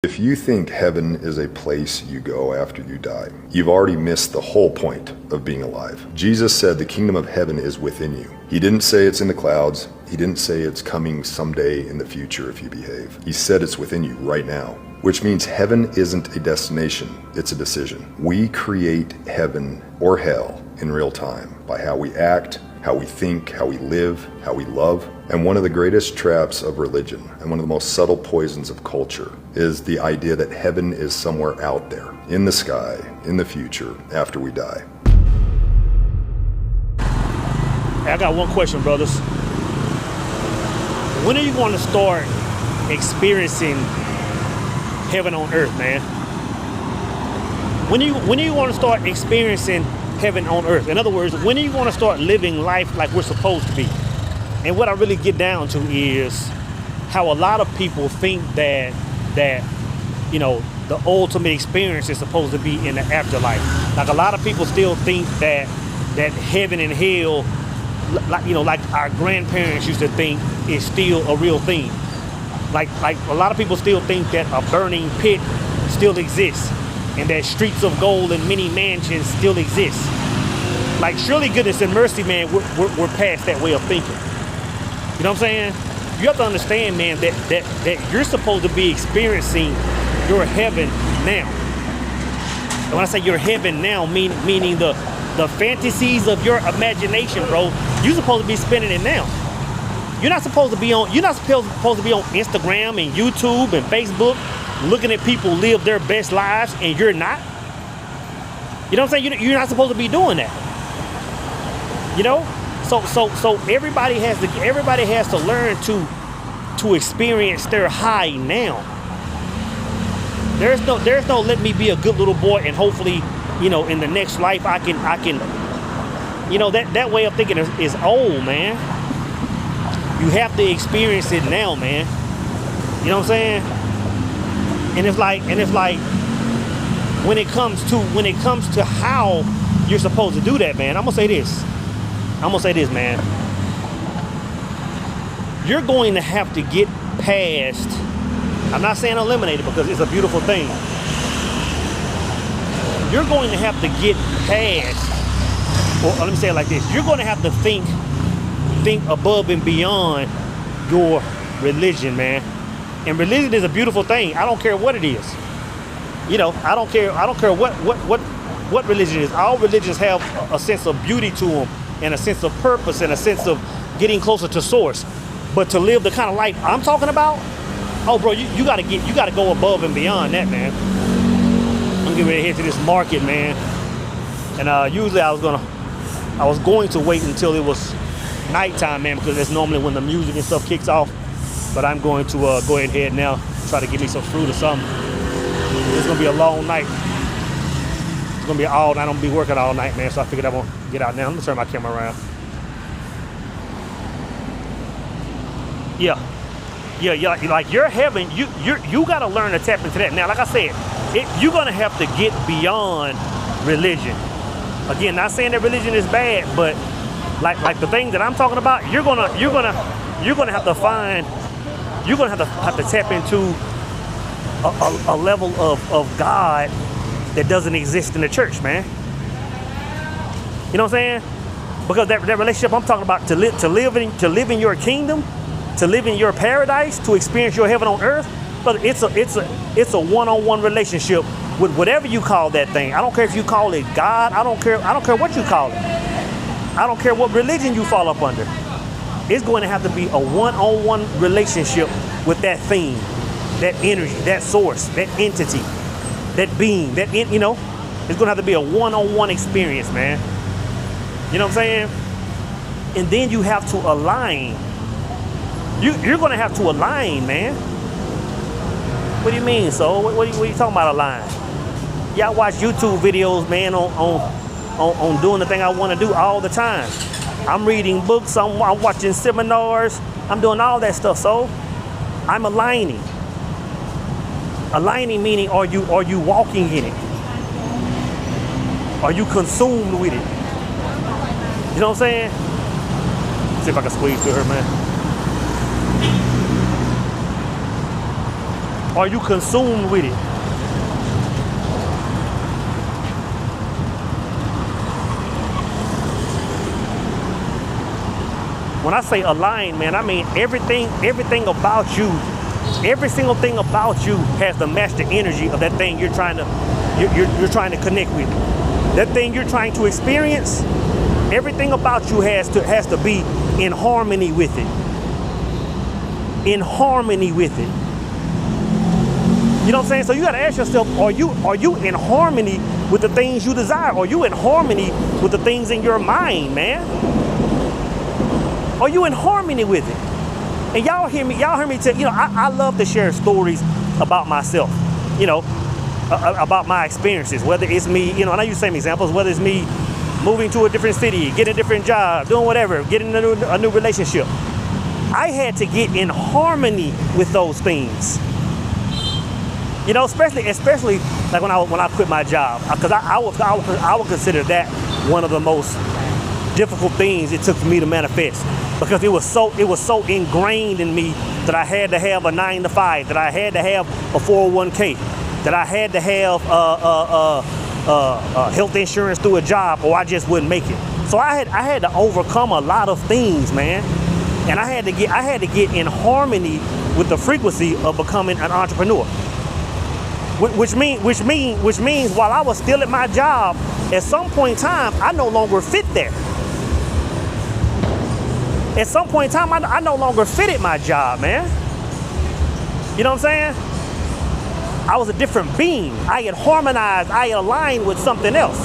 If you think heaven is a place you go after you die, you've already missed the whole point of being alive. Jesus said the kingdom of heaven is within you. He didn't say it's in the clouds. He didn't say it's coming someday in the future if you behave. He said it's within you right now, which means heaven isn't a destination, it's a decision. We create heaven or hell in real time by how we act, how we think, how we live, how we love. And one of the greatest traps of religion and one of the most subtle poisons of culture is the idea that heaven is somewhere out there, in the sky, in the future, after we die. Hey, I got one question, brothers. When are you going to start experiencing heaven on earth, man? When are you going to start experiencing heaven on earth? In other words, when are you going to start living life like we're supposed to be? And what I really get down to is how a lot of people think that you know, the ultimate experience is supposed to be in the afterlife. Like a lot of people still think that heaven and hell, like our grandparents used to think, is still a real thing. Like a lot of people still think that a burning pit still exists and that streets of gold and many mansions still exist. Like surely goodness and mercy, man, we're past that way of thinking. You know what I'm saying? You have to understand, man, that you're supposed to be experiencing your heaven now. And when I say your heaven now, meaning the fantasies of your imagination, bro, you're supposed to be spending it now. You're not supposed to be on Instagram and YouTube and Facebook looking at people live their best lives, and you're not. You know what I'm saying? You're not supposed to be doing that. You know? So everybody has to learn to experience their high now. There's no let me be a good little boy and hopefully, you know, in the next life I can you know, that way of thinking is old, man. You have to experience it now, man. You know what I'm saying? And it's like when it comes to how you're supposed to do that, man, I'm gonna say this, man. You're going to have to get past, I'm not saying eliminate it because it's a beautiful thing. You're going to have to get past, or let me say it like this. You're going to have to think above and beyond your religion, man. And religion is a beautiful thing. I don't care what it is. You know, I don't care what religion is. All religions have a sense of beauty to them, and a sense of purpose, and a sense of getting closer to source. But to live the kind of life I'm talking about, oh bro, you gotta go above and beyond that, man. I'm getting ready to head to this market, man. And usually I was going to wait until it was nighttime, man, because that's normally when the music and stuff kicks off. But I'm going to go ahead and head now, try to get me some fruit or something. It's gonna be a long night. It's gonna be all night. I'm gonna be working all night, man. So I figured I won't get out now. I'm gonna turn my camera around. Yeah. Like your heaven, you gotta learn to tap into that. Now, like I said, you're gonna have to get beyond religion. Again, not saying that religion is bad, but like the thing that I'm talking about, you're gonna have to tap into a level of God that doesn't exist in the church, man. You know what I'm saying? Because that relationship I'm talking about, to live in your kingdom, to live in your paradise, to experience your heaven on earth, but it's a one-on-one relationship with whatever you call that thing. I don't care if you call it God. I don't care what you call it. I don't care what religion you fall up under. It's going to have to be a one-on-one relationship with that thing, that energy, that source, that entity, that being, you know, it's going to have to be a one-on-one experience, man. You know what I'm saying? And then you have to align. You're going to have to align, man. What do you mean, so? What are you talking about align? Yeah, I watch YouTube videos, man, on doing the thing I want to do all the time. I'm reading books, I'm watching seminars, I'm doing all that stuff, so I'm aligning. Aligning meaning, are you walking in it? Are you consumed with it? You know what I'm saying? Let's see if I can squeeze through her, man. Are you consumed with it? When I say align, man, I mean everything about you, every single thing about you has to match the energy of that thing you're trying to connect with. That thing you're trying to experience, everything about you has to be in harmony with it. In harmony with it. You know what I'm saying? So you gotta ask yourself, are you in harmony with the things you desire? Are you in harmony with the things in your mind, man? Are you in harmony with it? And y'all hear me tell, I love to share stories about myself, about my experiences, whether it's me, and I use the same examples, whether it's me moving to a different city, getting a different job, doing whatever, getting a new relationship. I had to get in harmony with those things. Especially like when I quit my job, because I would consider that one of the most difficult things it took for me to manifest, because it was so ingrained in me that I had to have a 9-to-5, that I had to have a 401k, that I had to have health insurance through a job, or I just wouldn't make it. So I had to overcome a lot of things, man, and I had to get in harmony with the frequency of becoming an entrepreneur. Which means while I was still at my job, at some point in time, I no longer fit there. At some point in time, I no longer fit at my job, man. You know what I'm saying? I was a different being. I had harmonized, I had aligned with something else.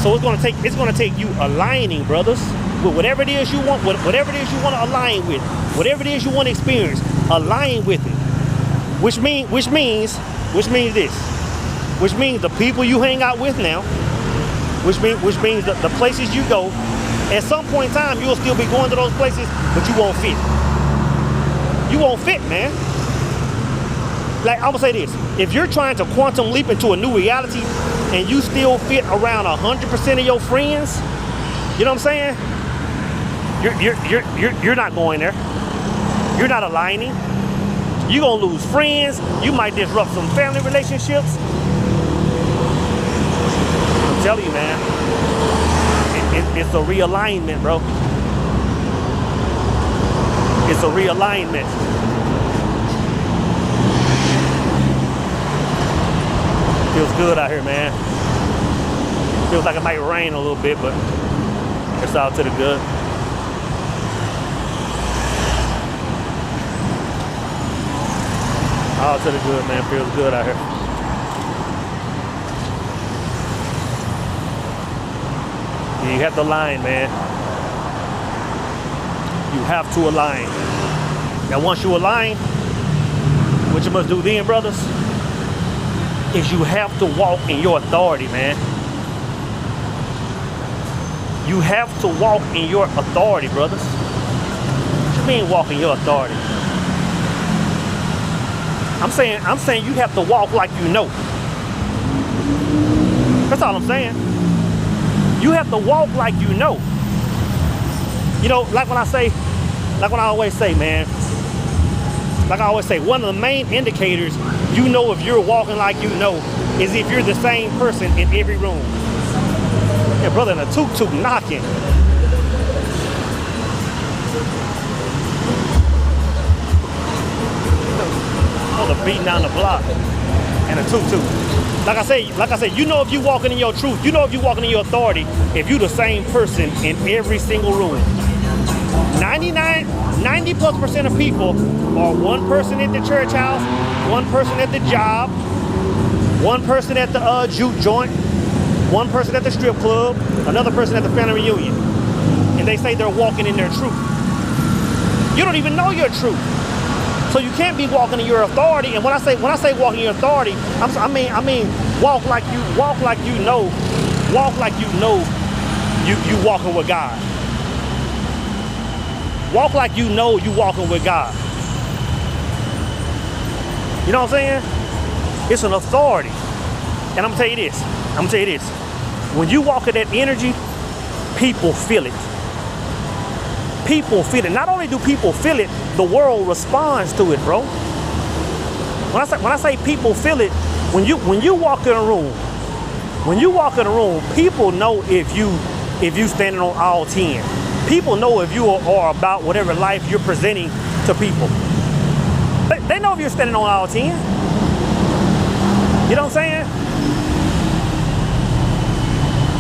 So it's gonna take you aligning, brothers, with whatever it is you want, whatever it is you want to align with, whatever it is you want to experience, align with it. Which means the people you hang out with now, which means the places you go. At some point in time, you'll still be going to those places, but you won't fit. You won't fit, man. Like, I'm gonna say this: if you're trying to quantum leap into a new reality, and you still fit around 100% of your friends, you know what I'm saying? You're not going there. You're not aligning. You're gonna lose friends. You might disrupt some family relationships. I'm telling you, man. It's a realignment, bro. It's a realignment. Feels good out here, man. Feels like it might rain a little bit, but it's all to the good. All to the good, man. Feels good out here. You have to align, man. You have to align. Now, once you align, what you must do then, brothers, is you have to walk in your authority, man. You have to walk in your authority, brothers. What you mean walk in your authority? I'm saying you have to walk like you know. That's all I'm saying. You have to walk like you know. Like when I always say, man, one of the main indicators you know if you're walking like you know is if you're the same person in every room. Yeah, brother in a tuk-tuk knocking. Brother beating down the block and a tuk-tuk. Like I say, you know if you walking in your truth, you know if you walking in your authority, if you the same person in every single room. 90+% of people are one person at the church house, one person at the job, one person at the juke joint, one person at the strip club, another person at the family reunion. And they say they're walking in their truth. You don't even know your truth. So you can't be walking in your authority. And when I say walking in your authority, I mean walk like you know you walking with God. Walk like you know you walking with God. You know what I'm saying? It's an authority. And I'm gonna tell you this. When you walk in that energy, people feel it. People feel it. Not only do people feel it, the world responds to it, bro. When I say people feel it, when you walk in a room, people know if you standing on all 10. People know if you are about whatever life you're presenting to people. They know if you're standing on all 10. You know what I'm saying?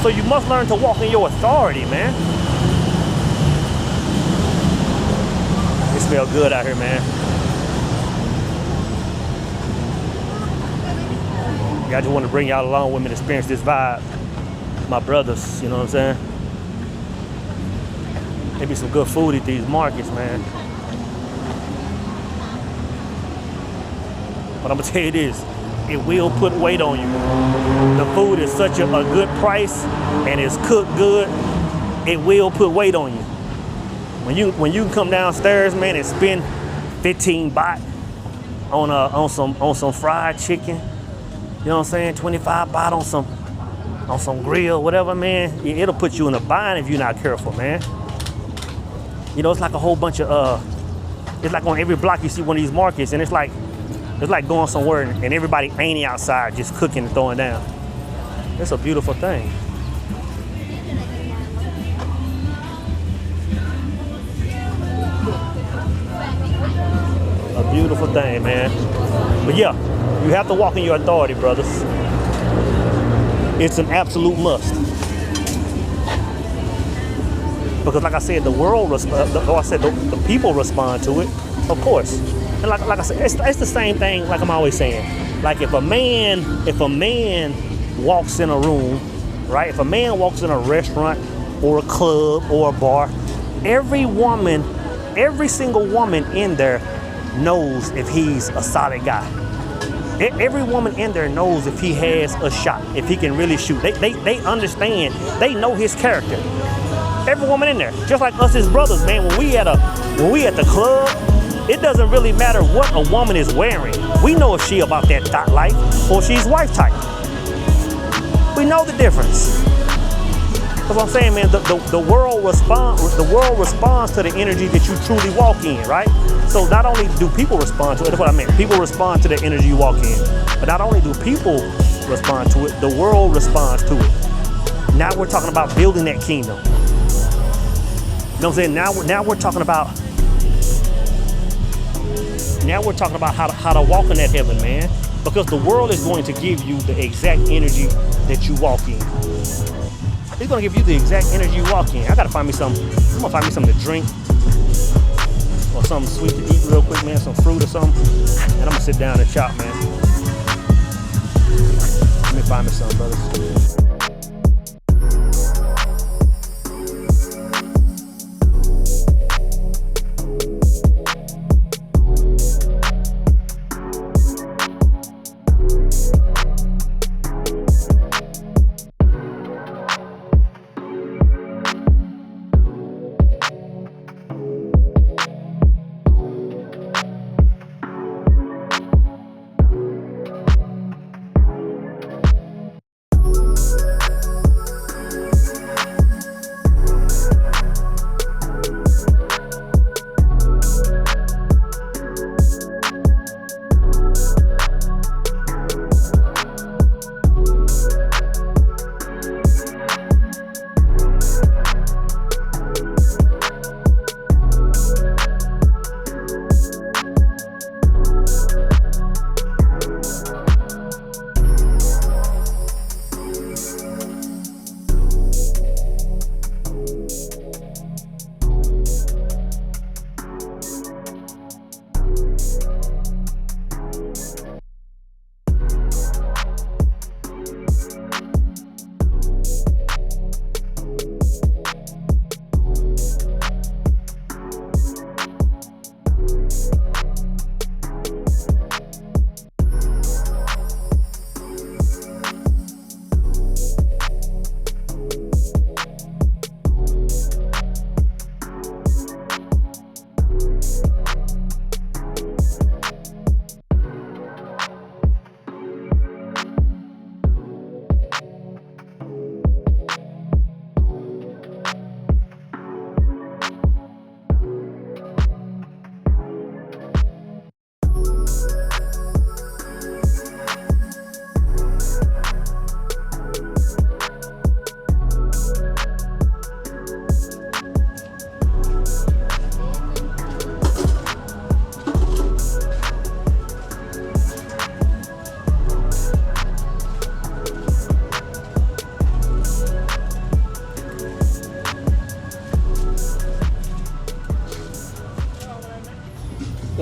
So you must learn to walk in your authority, man. It smells good out here, man. Yeah, I just want to bring y'all along with me to experience this vibe. My brothers, you know what I'm saying? Maybe some good food at these markets, man. But I'm gonna tell you this, it will put weight on you. The food is such a good price and it's cooked good, it will put weight on you. When you come downstairs, man, and spend 15 baht on some fried chicken, you know what I'm saying? 25 baht on some grill, whatever, man, it'll put you in a bind if you're not careful, man. You know, it's like a whole bunch of it's like on every block you see one of these markets, and it's like going somewhere and everybody ain't outside just cooking and throwing down. It's a beautiful thing. A beautiful thing, man. But yeah, you have to walk in your authority, brothers. It's an absolute must. Because like I said, the people respond to it, of course. And like I said, it's the same thing like I'm always saying. Like if a man walks in a room, right? If a man walks in a restaurant or a club or a bar, every single woman in there knows if he's a solid guy. Every woman in there knows if he has a shot, if he can really shoot. They understand, they know his character. Every woman in there, just like us as brothers, man, when we at the club, it doesn't really matter what a woman is wearing. We know if she about that thought life or she's wife type. We know the difference. That's what I'm saying, man. The world responds to the energy that you truly walk in, right? So not only do people respond to it, that's what I meant. People respond to the energy you walk in. But not only do people respond to it, the world responds to it. Now we're talking about building that kingdom. You know what I'm saying? Now we're talking about how to walk in that heaven, man. Because the world is going to give you the exact energy that you walk in. It's gonna give you the exact energy you walk in. I'm gonna find me something to drink or something sweet to eat real quick, man. Some fruit or something, and I'm gonna sit down and chop, man. Let me find me something, brothers.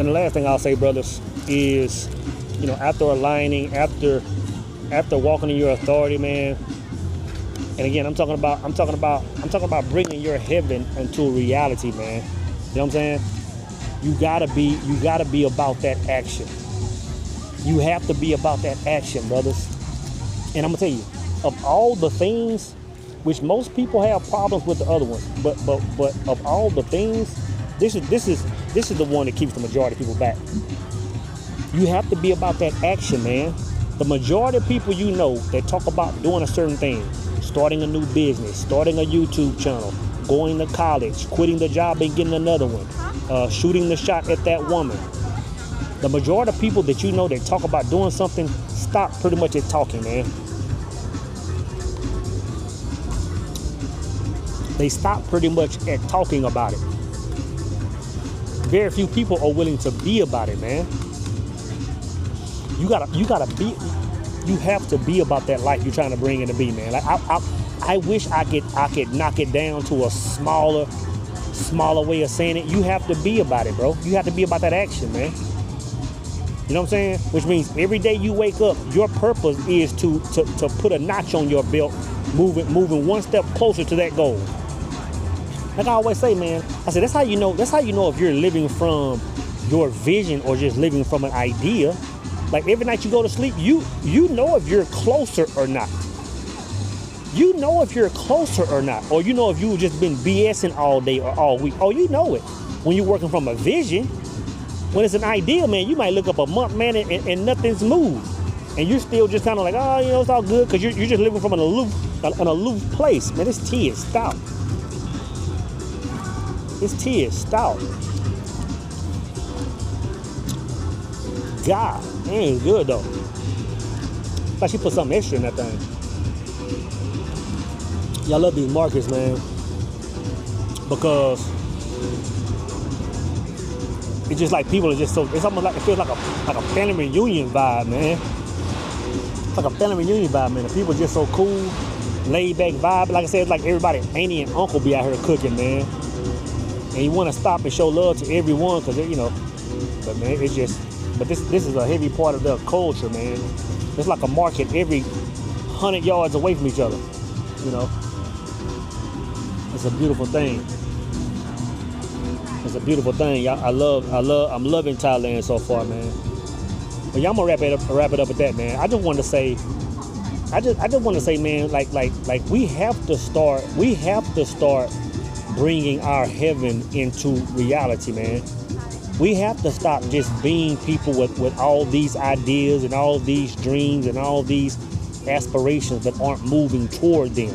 And the last thing I'll say, brothers, is, after aligning, after walking in your authority, man. And again, I'm talking about bringing your heaven into reality, man. You know what I'm saying? You gotta be about that action. You have to be about that action, brothers. And I'm gonna tell you, of all the things, which most people have problems with the other ones, but of all the things, this is the one that keeps the majority of people back. You have to be about that action, man. The majority of people that talk about doing a certain thing, starting a new business, starting a YouTube channel, going to college, quitting the job and getting another one, shooting the shot at that woman. The majority of people that that talk about doing something stop pretty much at talking, man. They stop pretty much at talking about it. Very few people are willing to be about it, man. You have to be about that life you're trying to bring into be, man. Like I wish I could knock it down to a smaller way of saying it. You have to be about it, bro. You have to be about that action, man. You know what I'm saying? Which means every day you wake up, your purpose is to put a notch on your belt, moving one step closer to that goal. Like I always say, man, I said that's how you know if you're living from your vision or just living from an idea. Like every night you go to sleep, you know if you're closer or not. You know if you're closer or not. Or you know if you've just been BSing all day or all week. Oh, you know it. When you're working from a vision, when it's an idea, man, you might look up a month, man, and nothing's moved. And you're still just kind of like, oh, it's all good, because you're just living from an aloof place. Man, it's tears, stop. It's tears, stop. God, it ain't good though. Like she put something extra in that thing. Yeah, I love these markets, man, because it's just like people are just so. It's almost like it feels like a family reunion vibe, man. It's like a family reunion vibe, man. The people are just so cool, laid back vibe. Like I said, it's like everybody, auntie and uncle, be out here cooking, man. And you want to stop and show love to everyone, because But man, it's just. But this is a heavy part of their culture, man. It's like a market every 100 yards away from each other. It's a beautiful thing. It's a beautiful thing. I'm loving Thailand so far, man. But yeah, I'm gonna wrap it up at that, man. I just want to say, man, like we have to start bringing our heaven into reality, man. We have to stop just being people with all these ideas and all these dreams and all these aspirations that aren't moving toward them.